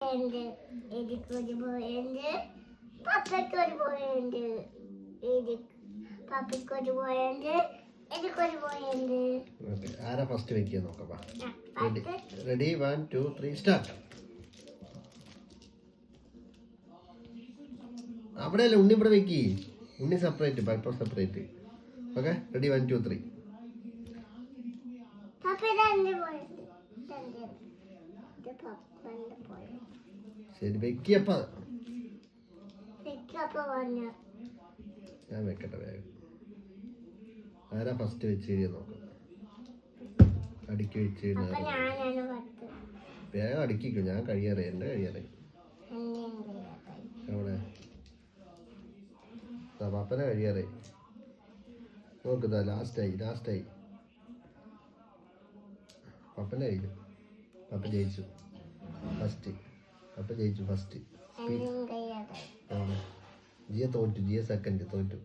പോയുണ്ട്, എനിക്കൊരു പോയുണ്ട്, പപ്പയ്ക്കൊരു പോയുണ്ട്, പപ്പയ്ക്കൊരു പോയുണ്ട്, എനിക്കൊരു പോയുണ്ട്. ആരാ ഫസ്റ്റ് വെക്കുക നോക്കാം. Ready 1 2 3 start. അവിടെ അല്ലേ ഉണ്ണി, ഇവിടെ വെക്കി. ഉണ്ണി സെപ്പറേറ്റ്, പപ്പ സെപ്പറേറ്റ്. Okay, ready 1 2 3. ശരി, വെക്കിയപ്പ ഞാൻ വെക്കട്ടെ വേഗം. ആരാ ഫസ്റ്റ് വെച്ച് കഴിയാൻ നോക്കാം. അടുക്കി വെച്ച് വേഗം അടുക്കിക്കോ. ഞാൻ കഴിയാറേ, എൻ്റെ കഴിയാറേ. അവിടെ പപ്പനെ കഴിയാറേ. നോക്കുതാ, ലാസ്റ്റായി പപ്പനെ കഴിഞ്ഞു. പപ്പ ജയിച്ചു ഫസ്റ്റ്. ജിയ തോറ്റു. ജിയ സെക്കൻഡ് തോറ്റു.